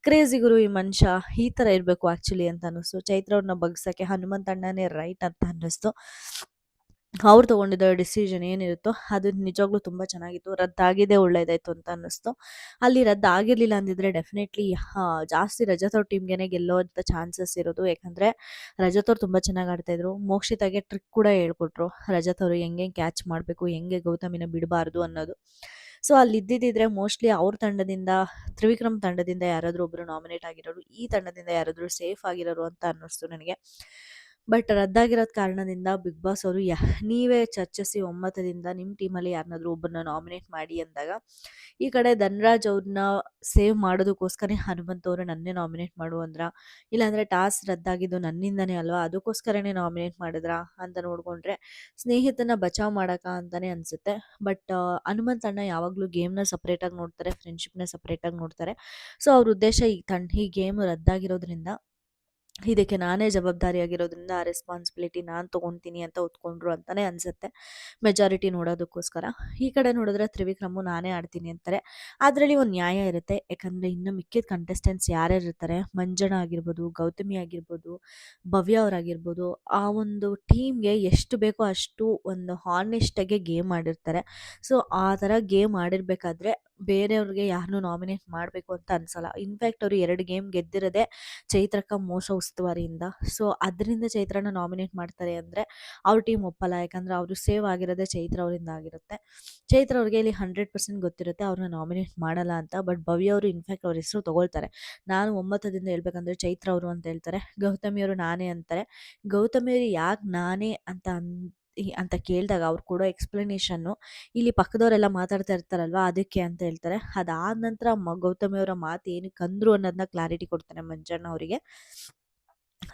ಕ್ರೇಜಿ ಗುರು ಈ ಮನುಷ್ಯ, ಈ ಥರ ಇರಬೇಕು ಆ್ಯಕ್ಚುಲಿ ಅಂತ ಅನ್ನಿಸ್ತು. ಚೈತ್ರ ಅವ್ರನ್ನ ಬಗ್ಸೋಕ್ಕೆ ಹನುಮಂತ್ ಅಣ್ಣನೇ ರೈಟ್ ಅಂತ ಅನ್ನಿಸ್ತು. ಅವ್ರು ತೊಗೊಂಡಿದ್ದ ಡಿಸಿಷನ್ ಏನಿರುತ್ತೋ ಅದು ನಿಜವಾಗ್ಲೂ ತುಂಬ ಚೆನ್ನಾಗಿತ್ತು. ರದ್ದಾಗಿದ್ದೇ ಒಳ್ಳೇದಾಯಿತು ಅಂತ ಅನ್ನಿಸ್ತು. ಅಲ್ಲಿ ರದ್ದಾಗಿರಲಿಲ್ಲ ಅಂದಿದ್ರೆ ಡೆಫಿನೆಟ್ಲಿ ಜಾಸ್ತಿ ರಜತ್ ಅವ್ರ ಟೀಮ್ಗೆ ಗೆಲ್ಲೋವಂಥ ಚಾನ್ಸಸ್ ಇರೋದು. ಯಾಕಂದರೆ ರಜತ್ ಅವ್ರು ತುಂಬ ಚೆನ್ನಾಗಿ ಆಡ್ತಾಯಿದ್ರು. ಮೋಕ್ಷಿತಾಗೆ ಟ್ರಿಕ್ ಕೂಡ ಹೇಳ್ಕೊಟ್ರು ರಜತ್ ಅವರು ಹೆಂಗೆ ಕ್ಯಾಚ್ ಮಾಡಬೇಕು, ಹೆಂಗೆ ಗೌತಮಿನ ಬಿಡಬಾರ್ದು ಅನ್ನೋದು. ಸೊ ಅಲ್ಲಿ ಇದ್ದಿದ್ದಿದ್ರೆ ಮೋಸ್ಟ್ಲಿ ಅವ್ರ ತಂಡದಿಂದ ತ್ರಿವಿಕ್ರಮ್ ತಂಡದಿಂದ ಯಾರಾದರೂ ಒಬ್ಬರು ನಾಮಿನೇಟ್ ಆಗಿರೋರು, ಈ ತಂಡದಿಂದ ಯಾರಾದರೂ ಸೇಫ್ ಆಗಿರೋರು ಅಂತ ಅನ್ನಿಸ್ತು ನನಗೆ. ಬಟ್ ರದ್ದಾಗಿರೋದ್ ಕಾರಣದಿಂದ ಬಿಗ್ ಬಾಸ್ ಅವರು ನೀವೇ ಚರ್ಚಿಸಿ ಒಮ್ಮತದಿಂದ ನಿಮ್ಮ ಟೀಮಲ್ಲಿ ಯಾರನ್ನಾದ್ರೂ ಒಬ್ಬರನ್ನ ನಾಮಿನೇಟ್ ಮಾಡಿ ಅಂದಾಗ, ಈ ಕಡೆ ಧನ್ರಾಜ್ ಅವ್ರನ್ನ ಸೇವ್ ಮಾಡೋದಕ್ಕೋಸ್ಕರ ಹನುಮಂತ್ ಅವರು ನನ್ನೇ ನಾಮಿನೇಟ್ ಮಾಡು ಅಂದ್ರ, ಇಲ್ಲಾಂದ್ರೆ ಟಾಸ್ಕ್ ರದ್ದಾಗಿದ್ದು ನನ್ನಿಂದನೇ ಅಲ್ವಾ, ಅದಕ್ಕೋಸ್ಕರನೇ ನಾಮಿನೇಟ್ ಮಾಡಿದ್ರಾ ಅಂತ ನೋಡ್ಕೊಂಡ್ರೆ ಸ್ನೇಹಿತನ ಬಚಾವ್ ಮಾಡಕ ಅಂತಾನೆ ಅನ್ಸುತ್ತೆ. ಬಟ್ ಹನುಮಂತ್ ಅಣ್ಣ ಯಾವಾಗಲೂ ಗೇಮ್ನ ಸಪ್ರೇಟಾಗಿ ನೋಡ್ತಾರೆ, ಫ್ರೆಂಡ್ಶಿಪ್ನ ಸಪ್ರೇಟಾಗಿ ನೋಡ್ತಾರೆ. ಸೊ ಅವ್ರ ಉದ್ದೇಶ ಈ ಗೇಮ್ ರದ್ದಾಗಿರೋದ್ರಿಂದ ಇದಕ್ಕೆ ನಾನೇ ಜವಾಬ್ದಾರಿಯಾಗಿರೋದ್ರಿಂದ ಆ ರೆಸ್ಪಾನ್ಸಿಬಿಲಿಟಿ ನಾನು ತೊಗೊತೀನಿ ಅಂತ ಒತ್ಕೊಂಡ್ರು ಅಂತಲೇ ಅನಿಸುತ್ತೆ, ಮೆಜಾರಿಟಿ ನೋಡೋದಕ್ಕೋಸ್ಕರ. ಈ ಕಡೆ ನೋಡಿದ್ರೆ ತ್ರಿವಿಕ್ರಮು ನಾನೇ ಆಡ್ತೀನಿ ಅಂತಾರೆ. ಅದರಲ್ಲಿ ಒಂದು ನ್ಯಾಯ ಇರುತ್ತೆ. ಯಾಕಂದರೆ ಇನ್ನು ಮಿಕ್ಕಿದ ಕಂಟೆಸ್ಟೆಂಟ್ಸ್ ಯಾರ್ಯಾರು ಇರ್ತಾರೆ, ಮಂಜಣ್ಣ ಆಗಿರ್ಬೋದು, ಗೌತಮಿ ಆಗಿರ್ಬೋದು, ಭವ್ಯ ಅವರಾಗಿರ್ಬೋದು, ಆ ಒಂದು ಟೀಮ್ಗೆ ಎಷ್ಟು ಬೇಕೋ ಅಷ್ಟು ಒಂದು ಹಾನೆಸ್ಟಾಗೆ ಗೇಮ್ ಆಡಿರ್ತಾರೆ. ಸೊ ಆ ಥರ ಗೇಮ್ ಆಡಿರ್ಬೇಕಾದ್ರೆ ಬೇರೆಯವ್ರಿಗೆ ಯಾರನ್ನೂ ನಾಮಿನೇಟ್ ಮಾಡಬೇಕು ಅಂತ ಅನ್ಸಲ್ಲ. ಇನ್ಫ್ಯಾಕ್ಟ್ ಅವರು 2 ಗೇಮ್ ಗೆದ್ದಿರೋದೇ ಚೈತ್ರಕ್ಕ ಮೋಸ ಉಸ್ತುವಾರಿಯಿಂದ. ಸೊ ಅದರಿಂದ ಚೈತ್ರನ ನಾಮಿನೇಟ್ ಮಾಡ್ತಾರೆ ಅಂದರೆ ಅವ್ರ ಟೀಮ್ ಒಪ್ಪಲ್ಲ. ಯಾಕಂದರೆ ಅವರು ಸೇವ್ ಆಗಿರೋದೇ ಚೈತ್ರ ಅವರಿಂದ ಆಗಿರುತ್ತೆ. ಚೈತ್ರ ಅವ್ರಿಗೆ ಇಲ್ಲಿ 100% ಗೊತ್ತಿರುತ್ತೆ ಅವ್ರನ್ನ ನಾಮಿನೇಟ್ ಮಾಡಲ್ಲ ಅಂತ. ಬಟ್ ಭವ್ಯ ಅವರು ಇನ್ಫ್ಯಾಕ್ಟ್ ಅವ್ರ ಹೆಸರು ತೊಗೊಳ್ತಾರೆ. ನಾನು ಒಮ್ಮತದಿಂದ ಹೇಳ್ಬೇಕಂದ್ರೆ ಚೈತ್ರ ಅವರು ಅಂತ ಹೇಳ್ತಾರೆ. ಗೌತಮಿಯವರು ನಾನೇ ಅಂತಾರೆ. ಗೌತಮಿಯವರು ಯಾಕೆ ನಾನೇ ಅಂತ ಕೇಳಿದಾಗ ಅವ್ರು ಕೊಡೋ ಎಕ್ಸ್ಪ್ಲನೇಷನ್ನು, ಇಲ್ಲಿ ಪಕ್ಕದವರೆಲ್ಲ ಮಾತಾಡ್ತಾ ಇರ್ತಾರಲ್ವ ಅದಕ್ಕೆ ಅಂತ ಹೇಳ್ತಾರೆ. ಅದಾದ ನಂತರ ಗೌತಮಿಯವರ ಮಾತು ಏನಕ್ಕೆ ಅಂದರು ಅನ್ನೋದನ್ನ ಕ್ಲಾರಿಟಿ ಕೊಡ್ತಾನೆ ಮಂಜಣ್ಣ ಅವರಿಗೆ.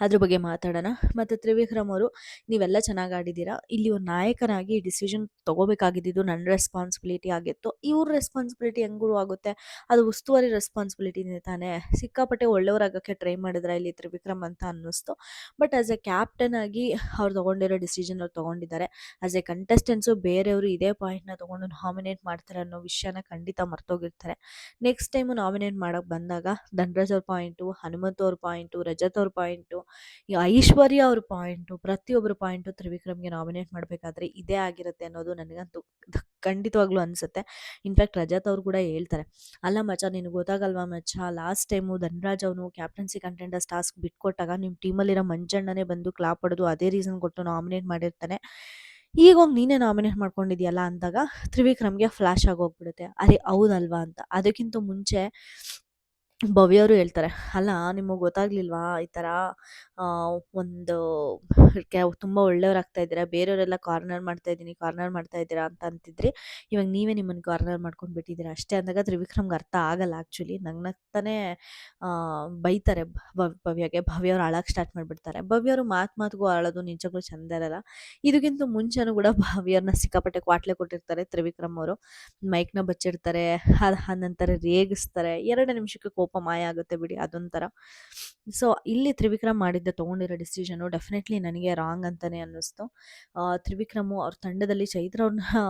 ಅದ್ರ ಬಗ್ಗೆ ಮಾತಾಡೋಣ. ಮತ್ತು ತ್ರಿವಿಕ್ರಮ್ ಅವರು, ನೀವೆಲ್ಲ ಚೆನ್ನಾಗಿ ಆಡಿದ್ದೀರಾ, ಇಲ್ಲಿ ಒಂದು ನಾಯಕನಾಗಿ ಡಿಸಿಷನ್ ತೊಗೋಬೇಕಾಗಿದ್ದು ನನ್ನ ರೆಸ್ಪಾನ್ಸಿಬಿಲಿಟಿ ಆಗಿತ್ತು. ಇವ್ರ ರೆಸ್ಪಾನ್ಸಿಬಿಲಿಟಿ ಹೆಂಗೂ ಆಗುತ್ತೆ, ಅದು ಉಸ್ತುವಾರಿ ರೆಸ್ಪಾನ್ಸಿಬಿಲಿಟಿನೇ ತಾನೇ. ಸಿಕ್ಕಾಪಟ್ಟೆ ಒಳ್ಳೆಯವರಾಗೋಕ್ಕೆ ಟ್ರೈ ಮಾಡಿದ್ರೆ ಇಲ್ಲಿ ತ್ರಿವಿಕ್ರಮ್ ಅಂತ ಅನ್ನಿಸ್ತು. ಬಟ್ ಆ್ಯಸ್ ಎ ಕ್ಯಾಪ್ಟನ್ ಆಗಿ ಅವ್ರು ತೊಗೊಂಡಿರೋ ಡಿಸಿಷನ್ ಅವ್ರು ತೊಗೊಂಡಿದ್ದಾರೆ. ಆ್ಯಸ್ ಎ ಕಂಟೆಸ್ಟೆಂಟ್ಸು ಬೇರೆಯವರು ಇದೇ ಪಾಯಿಂಟ್ನ ತೊಗೊಂಡು ನಾಮಿನೇಟ್ ಮಾಡ್ತಾರೆ ಅನ್ನೋ ವಿಷಯನ ಖಂಡಿತ ಮರ್ತೋಗಿರ್ತಾರೆ. ನೆಕ್ಸ್ಟ್ ಟೈಮು ನಾಮಿನೇಟ್ ಮಾಡೋಕ್ಕೆ ಬಂದಾಗ ಧನ್ರಾಜ್ ಅವ್ರ ಪಾಯಿಂಟು, ಹನುಮಂತ್ ಅವ್ರ ಪಾಯಿಂಟು, ರಜತ್ ಅವ್ರ ಪಾಯಿಂಟು, ಈ ಐಶ್ವರ್ಯ ಅವ್ರ ಪಾಯಿಂಟು, ಪ್ರತಿಯೊಬ್ಬರ ಪಾಯಿಂಟು ತ್ರಿವಿಕ್ರಮ್ಗೆ ನಾಮಿನೇಟ್ ಮಾಡಬೇಕಾದ್ರೆ ಇದೇ ಆಗಿರುತ್ತೆ ಅನ್ನೋದು ನನಗಂತೂ ಖಂಡಿತವಾಗ್ಲೂ ಅನಿಸುತ್ತೆ. ಇನ್ಫ್ಯಾಕ್ಟ್ ರಜತ್ ಅವ್ರು ಕೂಡ ಹೇಳ್ತಾರೆ, ಅಲ್ಲ ಮಚ್ಚ ನಿನಗೆ ಗೊತ್ತಾಗಲ್ವಾ ಮಚ್ಚ, ಲಾಸ್ಟ್ ಟೈಮು ಧನ್ರಾಜ್ ಅವನು ಕ್ಯಾಪ್ಟನ್ಸಿ ಕಂಟೆಂಡರ್ಸ್ ಟಾಸ್ಕ್ ಬಿಟ್ಕೊಟ್ಟಾಗ ನಿಮ್ಮ ಟೀಮಲ್ಲಿರೋ ಮಂಜಣ್ಣನೇ ಬಂದು ಕ್ಲಾಪ್ ಹೊಡೆದು ಅದೇ ರೀಸನ್ ಕೊಟ್ಟು ನಾಮಿನೇಟ್ ಮಾಡಿರ್ತಾನೆ. ಈಗ ಹೋಗಿ ನೀನೇ ನಾಮಿನೇಟ್ ಮಾಡ್ಕೊಂಡಿದ್ಯಲ್ಲ ಅಂದಾಗ ತ್ರಿವಿಕ್ರಮ್ಗೆ ಫ್ಲ್ಯಾಶ್ ಆಗೋಗ್ಬಿಡುತ್ತೆ, ಅರೆ ಹೌದಲ್ವಾ ಅಂತ. ಅದಕ್ಕಿಂತ ಮುಂಚೆ ಭವ್ಯ ಅವರು ಹೇಳ್ತಾರೆ, ಅಲ್ಲ ನಿಮಗೆ ಗೊತ್ತಾಗ್ಲಿಲ್ವಾ ಈ ಥರ ಒಂದು ತುಂಬ ಒಳ್ಳೆಯವ್ರಾಗ್ತಾ ಇದ್ದೀರಾ, ಬೇರೆಯವರೆಲ್ಲ ಕಾರ್ನರ್ ಮಾಡ್ತಾ ಇದ್ದೀರಾ ಅಂತ ಅಂತಿದ್ರಿ, ಇವಾಗ ನೀವೇ ನಿಮ್ಮನ್ನು ಕಾರ್ನರ್ ಮಾಡ್ಕೊಂಡು ಬಿಟ್ಟಿದ್ದೀರಾ ಅಷ್ಟೇ ಅಂದಾಗ ತ್ರಿವಿಕ್ರಮ್ಗೆ ಅರ್ಥ ಆಗಲ್ಲ ಆ್ಯಕ್ಚುಲಿ. ನಗ್ನಗ್ತಾನೆ ಬೈತಾರೆ ಭವ್ಯಗೆ. ಭವ್ಯ ಅವ್ರು ಅಳಕ್ಕೆ ಸ್ಟಾರ್ಟ್ ಮಾಡಿಬಿಡ್ತಾರೆ. ಭವ್ಯ ಅವರು ಮಾತಿಗೂ ಅಳೋದು ನಿಜವಾಗ್ಲೂ ಚಂದ ಇರಲ್ಲ. ಇದಕ್ಕಿಂತ ಮುಂಚೆನೂ ಕೂಡ ಭವ್ಯರನ್ನ ಸಿಕ್ಕಾಪಟ್ಟೆ ಕ್ವಾಟ್ಲೆ ಕೊಟ್ಟಿರ್ತಾರೆ ತ್ರಿವಿಕ್ರಮ್ ಅವರು. ಮೈಕ್ನ ಬಚ್ಚಿಡ್ತಾರೆ, ಆ ನಂತರ ರೇಗಿಸ್ತಾರೆ. 2 ನಿಮಿಷಕ್ಕೆ ಕೋಪ ಮಾಯ ಆಗುತ್ತೆ ಬಿಡಿ, ಅದೊಂಥರ. ಸೊ ಇಲ್ಲಿ ತ್ರಿವಿಕ್ರಮ್ ತೊಗೊಂಡಿರೋ ಡಿಸಿಷನು ಡೆಫಿನೆಟ್ಲಿ ನನಗೆ ರಾಂಗ್ ಅಂತಲೇ ಅನ್ನಿಸ್ತು. ತ್ರಿವಿಕ್ರಮು ಅವ್ರ ತಂಡದಲ್ಲಿ ಚೈತ್ರ ಅವ್ರನ್ನ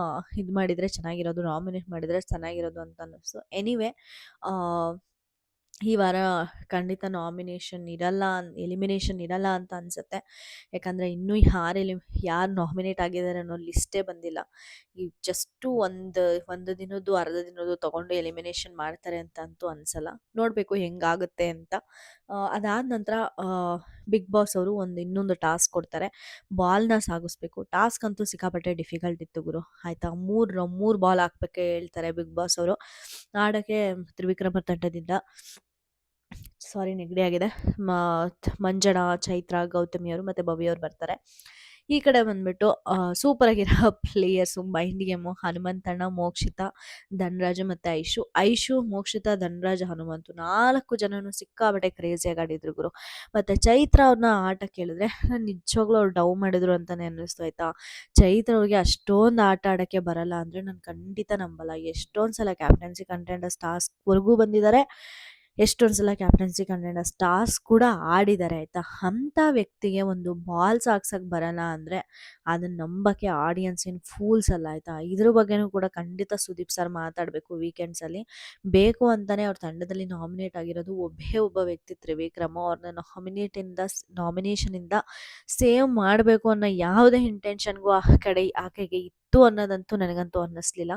ಇದು ಮಾಡಿದರೆ ಚೆನ್ನಾಗಿರೋದು, ನಾಮಿನೇಟ್ ಮಾಡಿದರೆ ಚೆನ್ನಾಗಿರೋದು ಅಂತ ಅನ್ನಿಸ್ತು. ಎನಿವೇ ಈ ವಾರ ಖಂಡಿತ ಎಲಿಮಿನೇಷನ್ ಇರಲ್ಲ ಅಂತ ಅನಿಸುತ್ತೆ. ಯಾಕಂದರೆ ಇನ್ನೂ ಯಾರು ನಾಮಿನೇಟ್ ಆಗಿದ್ದಾರೆ ಅನ್ನೋ ಲಿಸ್ಟೇ ಬಂದಿಲ್ಲ. ಈ ಜಸ್ಟು ಒಂದು ದಿನದ್ದು ಅರ್ಧ ದಿನದ್ದು ತೊಗೊಂಡು ಎಲಿಮಿನೇಷನ್ ಮಾಡ್ತಾರೆ ಅಂತ ಅಂತೂ ಅನಿಸಲ್ಲ. ನೋಡಬೇಕು ಹೆಂಗಾಗುತ್ತೆ ಅಂತ. ಅದಾದ ನಂತರ ಬಿಗ್ ಬಾಸ್ ಅವರು ಇನ್ನೊಂದು ಟಾಸ್ಕ್ ಕೊಡ್ತಾರೆ. ಬಾಲ್ನ ಸಾಗಿಸ್ಬೇಕು. ಟಾಸ್ಕ್ ಅಂತೂ ಸಿಕ್ಕಾಪಟ್ಟೆ ಡಿಫಿಕಲ್ಟ್ ಇತ್ತು ಗುರು, ಆಯಿತಾ. ಮೂರು ಬಾಲ್ ಹಾಕ್ಬೇಕು ಹೇಳ್ತಾರೆ ಬಿಗ್ ಬಾಸ್ ಅವರು ಆಡೋಕ್ಕೆ ತ್ರಿವಿಕ್ರಮ ತಂಡದಿಂದ. ಸಾರಿ ನೆಗಡಿ ಆಗಿದೆ. ಮ ಮಂಜನಾ, ಚೈತ್ರ, ಗೌತಮಿ ಅವರು ಮತ್ತೆ ಭವ್ಯ ಅವ್ರು ಬರ್ತಾರೆ. ಈ ಕಡೆ ಬಂದ್ಬಿಟ್ಟು ಸೂಪರಾಗಿರೋ ಪ್ಲೇಯರ್ಸು ಮೈಂಡ್ ಗೇಮು ಹನುಮಂತಣ್ಣ, ಮೋಕ್ಷಿತ, ಧನರಾಜ ಮತ್ತೆ ಐಶು. ಐಶು, ಮೋಕ್ಷಿತ, ಧನರಾಜ, ಹನುಮಂತು 4 ಜನನು ಸಿಕ್ಕಾಪಟ್ಟೆ ಕ್ರೇಜಿಯಾಗಿ ಆಡಿದ್ರು ಗುರು. ಮತ್ತೆ ಚೈತ್ರ ಅವ್ರನ್ನ ಆಟ ಕೇಳಿದ್ರೆ ನಾನು ನಿಜವಾಗ್ಲೂ ಅವ್ರು ಡವ್ ಮಾಡಿದ್ರು ಅಂತಾನೆ ಅನ್ನಿಸ್ತು ಆಯ್ತಾ. ಚೈತ್ರ ಅವ್ರಿಗೆ ಅಷ್ಟೊಂದು ಆಟ ಆಡೋಕ್ಕೆ ಬರಲ್ಲ ಅಂದರೆ ನಾನು ಖಂಡಿತ ನಂಬಲ್ಲ. ಎಷ್ಟೊಂದು ಸಲ ಕ್ಯಾಪ್ಟನ್ಸಿ ಕಂಟೆಂಡರ್ಸ್ ಟಾಸ್ಕ್ವರೆಗೂ ಬಂದಿದ್ದಾರೆ, ಎಷ್ಟೊಂದು ಸಲ ಕ್ಯಾಪ್ಟನ್ಸಿ ಕಂಟೆಂಡರ್ಸ್ ಟಾಸ್ಕ್ ಕೂಡ ಆಡಿದ್ದಾರೆ ಆಯಿತಾ. ಅಂಥ ವ್ಯಕ್ತಿಗೆ ಒಂದು ಬಾಲ್ಸ್ ಹಾಕ್ಸೋಕ್ಕೆ ಬರಲ್ಲ ಅಂದರೆ ಅದನ್ನು ನಂಬಕ್ಕೆ ಆಡಿಯನ್ಸ್ ಏನು ಫೂಲ್ಸ್ ಅಲ್ಲ ಆಯಿತಾ. ಇದ್ರ ಬಗ್ಗೆನೂ ಕೂಡ ಖಂಡಿತ ಸುದೀಪ್ ಸರ್ ಮಾತಾಡಬೇಕು ವೀಕೆಂಡ್ಸಲ್ಲಿ. ಬೇಕು ಅಂತಲೇ ಅವ್ರ ತಂಡದಲ್ಲಿ ನಾಮಿನೇಟ್ ಆಗಿರೋದು ಒಬ್ಬ ವ್ಯಕ್ತಿ ತ್ರಿವಿಕ್ರಮ. ಅವ್ರನ್ನ ನಾಮಿನೇಷನಿಂದ ಸೇವ್ ಮಾಡಬೇಕು ಅನ್ನೋ ಯಾವುದೇ ಇಂಟೆನ್ಷನ್ಗೂ ಆಕೆಗೆ ಇತ್ತು ಅನ್ನೋದಂತೂ ನನಗಂತೂ ಅನ್ನಿಸ್ಲಿಲ್ಲ.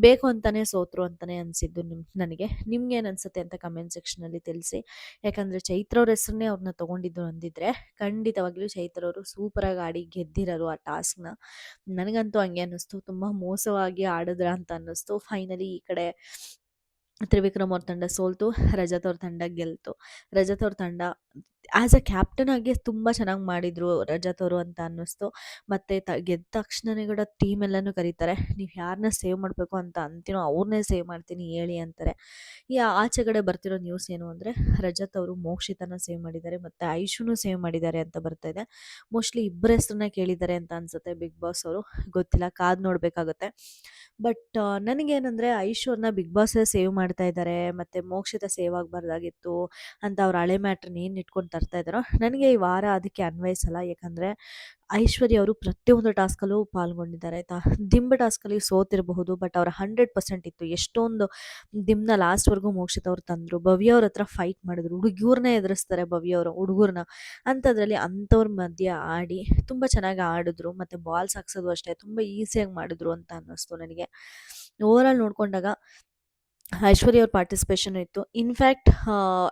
ಬೇಕು ಅಂತಲೇ ಸೋತರು ಅಂತಲೇ ಅನಿಸಿದ್ದು ನನಗೆ. ನಿಮ್ಗೇನು ಅನಿಸುತ್ತೆ ಅಂತ ಕಮೆಂಟ್ ಸೆಕ್ಷನಲ್ಲಿ ತಿಳಿಸಿ. ಯಾಕಂದರೆ ಚೈತ್ರ ಅವ್ರ ಹೆಸರನ್ನೇ ಅವ್ರನ್ನ ತೊಗೊಂಡಿದ್ದು ಅಂದಿದ್ರೆ ಖಂಡಿತವಾಗ್ಲೂ ಚೈತ್ರ ಅವರು ಸೂಪರಾಗಿ ಆಡಿ ಗೆದ್ದಿರೋರು ಆ ಟಾಸ್ಕ್ನ. ನನಗಂತೂ ಹಂಗೆ ಅನ್ನಿಸ್ತು, ತುಂಬ ಮೋಸವಾಗಿ ಆಡಿದ್ರ ಅಂತ ಅನ್ನಿಸ್ತು. ಫೈನಲಿ ಈ ಕಡೆ ತ್ರಿವಿಕ್ರಮ್ ಅವ್ರ ತಂಡ ಸೋಲ್ತು, ರಜತ್ ಅವ್ರ ತಂಡ ಗೆಲ್ತು. ರಜತ್ ಅವ್ರ ತಂಡ ಆ್ಯಸ್ ಅ ಕ್ಯಾಪ್ಟನ್ ಆಗಿ ತುಂಬ ಚೆನ್ನಾಗಿ ಮಾಡಿದರು ರಜತ್ ಅವರು ಅಂತ ಅನ್ನಿಸ್ತು. ಮತ್ತು ಗೆದ್ದ ತಕ್ಷಣನೇ ಕೂಡ ಟೀಮ್ ಎಲ್ಲನೂ ಕರೀತಾರೆ, ನೀವು ಯಾರನ್ನ ಸೇವ್ ಮಾಡಬೇಕು ಅಂತ ಅಂತೀನೋ ಅವ್ರನ್ನೇ ಸೇವ್ ಮಾಡ್ತೀನಿ ಹೇಳಿ ಅಂತಾರೆ. ಈ ಆಚೆಗಡೆ ಬರ್ತಿರೋ ನ್ಯೂಸ್ ಏನು ಅಂದರೆ ರಜತ್ ಅವರು ಮೋಕ್ಷಿತನ ಸೇವ್ ಮಾಡಿದ್ದಾರೆ ಮತ್ತು ಐಶುನೂ ಸೇವ್ ಮಾಡಿದ್ದಾರೆ ಅಂತ ಬರ್ತಾ ಇದೆ. ಮೋಸ್ಟ್ಲಿ ಇಬ್ಬರ ಹೆಸ್ರನ್ನ ಕೇಳಿದ್ದಾರೆ ಅಂತ ಅನ್ಸುತ್ತೆ ಬಿಗ್ ಬಾಸ್ ಅವರು, ಗೊತ್ತಿಲ್ಲ, ಕಾದು ನೋಡಬೇಕಾಗುತ್ತೆ. ಬಟ್ ನನಗೇನಂದರೆ ಐಶು ಅವ್ರನ್ನ ಬಿಗ್ ಬಾಸೇ ಸೇವ್ ಮಾಡ್ತಾ ಇದ್ದಾರೆ ಮತ್ತು ಮೋಕ್ಷಿತ ಸೇವ್ ಆಗಬಾರ್ದಾಗಿತ್ತು ಅಂತ ಅವ್ರ ಹಳೆ ಮ್ಯಾಟ್ರನ್ನ ಏನು ಇಟ್ಕೊಂಡು ತರ್ತಾ ಇದ್ದಾರೋ ನನಗೆ ಈ ವಾರ ಅದಕ್ಕೆ ಅನ್ವಯಿಸಲ್ಲ. ಯಾಕಂದರೆ ಐಶ್ವರ್ಯ ಅವರು ಪ್ರತಿಯೊಂದು ಟಾಸ್ಕಲ್ಲೂ ಪಾಲ್ಗೊಂಡಿದ್ದಾರೆ ಆಯಿತಾ. ದಿಂಬು ಟಾಸ್ಕಲ್ಲಿ ಸೋತಿರಬಹುದು, ಬಟ್ ಅವ್ರ 100% ಇತ್ತು. ಎಷ್ಟೊಂದು ದಿಂಬನ್ನ ಲಾಸ್ಟ್ವರೆಗೂ ಮೋಕ್ಷಿತ ಅವ್ರು ತಂದರು. ಭವ್ಯ ಅವ್ರ ಹತ್ರ ಫೈಟ್ ಮಾಡಿದ್ರು, ಹುಡುಗಿಯವ್ರನ್ನೇ ಎದುರಿಸ್ತಾರೆ ಭವ್ಯ ಅವರು ಹುಡುಗರನ್ನ. ಅಂಥದ್ರಲ್ಲಿ ಅಂಥವ್ರ ಮಧ್ಯೆ ಆಡಿ ತುಂಬ ಚೆನ್ನಾಗಿ ಆಡಿದ್ರು ಮತ್ತು ಬಾಲ್ಸ್ ಹಾಕ್ಸೋದು ಅಷ್ಟೇ ತುಂಬ ಈಸಿಯಾಗಿ ಮಾಡಿದ್ರು ಅಂತ ಅನ್ನಿಸ್ತು ನನಗೆ. ಓವರಾಲ್ ನೋಡಿಕೊಂಡಾಗ ಐಶ್ವರ್ಯ ಅವ್ರ ಪಾರ್ಟಿಸಿಪೇಷನ್ ಇತ್ತು. ಇನ್ಫ್ಯಾಕ್ಟ್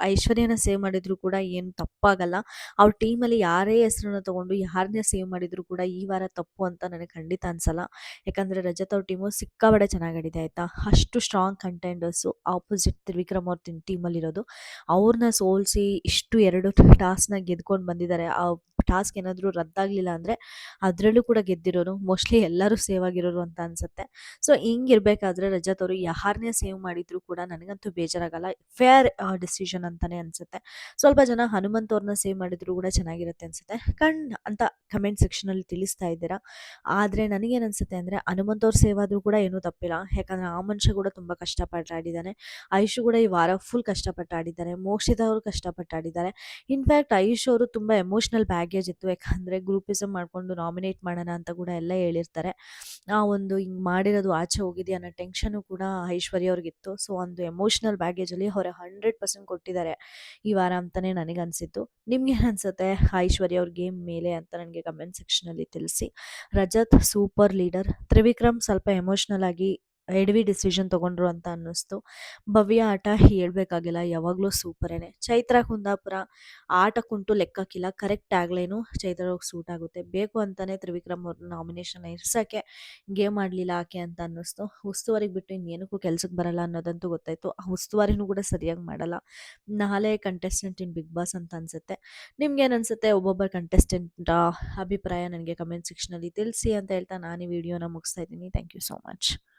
ಐಶ್ವರ್ಯನ ಸೇವ್ ಮಾಡಿದ್ರು ಕೂಡ ಏನು ತಪ್ಪಾಗಲ್ಲ. ಅವ್ರ ಟೀಮಲ್ಲಿ ಯಾರೇ ಹೆಸರನ್ನ ತೊಗೊಂಡು ಯಾರನ್ನೇ ಸೇವ್ ಮಾಡಿದ್ರು ಕೂಡ ಈ ವಾರ ತಪ್ಪು ಅಂತ ನನಗೆ ಖಂಡಿತ ಅನಿಸಲ್ಲ. ಯಾಕಂದರೆ ರಜತ್ ಅವ್ರ ಟೀಮು ಸಿಕ್ಕಾಪಟ್ಟೆ ಚೆನ್ನಾಗಿ ಆಡಿದೆ ಆಯಿತಾ. ಅಷ್ಟು ಸ್ಟ್ರಾಂಗ್ ಕಂಟೆಂಡರ್ಸು ಆಪೋಸಿಟ್ ತ್ರಿವಿಕ್ರಮ್ ಅವ್ರ ಟೀಮಲ್ಲಿರೋದು. ಅವ್ರನ್ನ ಸೋಲಿಸಿ ಇಷ್ಟು 2 ಟಾಸ್ಕ್ನ ಗೆದ್ಕೊಂಡು ಬಂದಿದ್ದಾರೆ. ಆ ಟಾಸ್ಕ್ ಏನಾದರೂ ರದ್ದಾಗಲಿಲ್ಲ ಅಂದರೆ ಅದರಲ್ಲೂ ಕೂಡ ಗೆದ್ದಿರೋರು ಮೋಸ್ಟ್ಲಿ ಎಲ್ಲರೂ ಸೇವ್ ಆಗಿರೋರು ಅಂತ ಅನಿಸುತ್ತೆ. ಸೊ ಹಿಂಗಿರಬೇಕಾದ್ರೆ ರಜತ್ ಅವರು ಯಾರನ್ನೇ ಸೇವ್ ಮಾಡಿದ್ರು ಕೂಡ ನನಗಂತೂ ಬೇಜಾರಾಗಲ್ಲ. ಫೇರ್ ಡಿಸಿಷನ್ ಅಂತಲೇ ಅನಿಸುತ್ತೆ. ಸ್ವಲ್ಪ ಜನ ಹನುಮಂತ್ ಅವ್ರನ್ನ ಸೇವ್ ಮಾಡಿದ್ರು ಕೂಡ ಚೆನ್ನಾಗಿರುತ್ತೆ ಅನಿಸುತ್ತೆ ಅಂತ ಕಮೆಂಟ್ ಸೆಕ್ಷನಲ್ಲಿ ತಿಳಿಸ್ತಾ ಇದ್ದೀರಾ. ಆದರೆ ನನಗೇನು ಅನಿಸುತ್ತೆ ಅಂದರೆ ಹನುಮಂತ್ ಅವ್ರು ಸೇವ್ ಆದರೂ ಕೂಡ ಏನೂ ತಪ್ಪಿಲ್ಲ. ಯಾಕಂದರೆ ಆ ಮನುಷ್ಯ ಕೂಡ ತುಂಬ ಕಷ್ಟಪಟ್ಟು ಆಡಿದ್ದಾನೆ. ಐಶು ಕೂಡ ಈ ವಾರ ಫುಲ್ ಕಷ್ಟಪಟ್ಟು ಆಡಿದ್ದಾರೆ. ಮೋಕ್ಷಿತ ಅವರು ಕಷ್ಟಪಟ್ಟು ಆಡಿದ್ದಾರೆ. ಇನ್ಫ್ಯಾಕ್ಟ್ ಐಶು ಅವರು ತುಂಬ ಎಮೋಷ್ನಲ್ ಬ್ಯಾಗೇಜ್ ಇತ್ತು. ಯಾಕಂದರೆ ಗ್ರೂಪಿಸಮ್ ಮಾಡಿಕೊಂಡು ನಾಮಿನೇಟ್ ಮಾಡೋಣ ಅಂತ ಕೂಡ ಎಲ್ಲ ಹೇಳಿರ್ತಾರೆ. ಆ ಒಂದು ಹಿಂಗೆ ಮಾಡಿರೋದು ಆಚೆ ಹೋಗಿದೆ ಅನ್ನೋ ಟೆನ್ಷನು ಕೂಡ ಐಶ್ವರ್ಯ ಅವ್ರಿಗಿತ್ತು. ಸೊ ಒಂದು ಎಮೋಷ್ನಲ್ ಬ್ಯಾಗೇಜಲ್ಲಿ ಅವರ 100% ಕೊಟ್ಟಿದ್ದಾರೆ ಈ ವಾರ ಅಂತಲೇ ನನಗನ್ಸಿದ್ದು. ನಿಮ್ಗೇನು ಅನಿಸುತ್ತೆ ಐಶ್ವರ್ಯ ಅವ್ರ ಗೇಮ್ ಮೇಲೆ ಅಂತ ನನಗೆ ಕಮೆಂಟ್ ಸೆಕ್ಷನಲ್ಲಿ ತಿಳಿಸಿ. ರಜತ್ ಸೂಪರ್ ಲೀಡರ್, ತ್ರಿವಿಕ್ರಮ್ ಸ್ವಲ್ಪ ಎಮೋಷ್ನಲ್ ಆಗಿ ಎಡವಿ ಡಿಸಿಷನ್ ತೊಗೊಂಡ್ರು ಅಂತ ಅನ್ನಿಸ್ತು. ಭವ್ಯ ಆಟ ಹೇಳ್ಬೇಕಾಗಿಲ್ಲ, ಯಾವಾಗಲೂ ಸೂಪರೇನೆ. ಚೈತ್ರ ಕುಂದಾಪುರ ಆಟಕ್ಕುಂಟು ಲೆಕ್ಕಕ್ಕಿಲ್ಲ, ಕರೆಕ್ಟ್ ಟ್ಯಾಗ್ಲೈನು ಚೈತ್ರ ಅವ್ರಿಗೆ ಸೂಟ್ ಆಗುತ್ತೆ. ಬೇಕು ಅಂತಲೇ ತ್ರಿವಿಕ್ರಮ್ ಅವ್ರನ್ನ ನಾಮಿನೇಷನ್ ಇರ್ಸೋಕ್ಕೆ ಗೇಮ್ ಆಡಲಿಲ್ಲ ಆಕೆ ಅಂತ ಅನ್ನಿಸ್ತು. ಉಸ್ತುವಾರಿಗೆ ಬಿಟ್ಟು ಇನ್ನೇನಕ್ಕೂ ಕೆಲ್ಸಕ್ಕೆ ಬರಲ್ಲ ಅನ್ನೋದಂತೂ ಗೊತ್ತಾಯಿತು. ಆ ಉಸ್ತುವಾರಿನೂ ಕೂಡ ಸರಿಯಾಗಿ ಮಾಡಲ್ಲ. ನಾಳೆ ಕಂಟೆಸ್ಟೆಂಟ್ ಇನ್ ಬಿಗ್ ಬಾಸ್ ಅಂತ ಅನಿಸುತ್ತೆ. ನಿಮ್ಗೇನು ಅನಿಸುತ್ತೆ ಒಬ್ಬೊಬ್ಬ ಕಂಟೆಸ್ಟೆಂಟ್ ಅಭಿಪ್ರಾಯ ನನಗೆ ಕಮೆಂಟ್ ಸೆಕ್ಷನಲ್ಲಿ ತಿಳಿಸಿ ಅಂತ ಹೇಳ್ತಾ ನಾನು ಈ ವಿಡಿಯೋನ ಮುಗಿಸ್ತಾ ಇದ್ದೀನಿ. Thank you so much.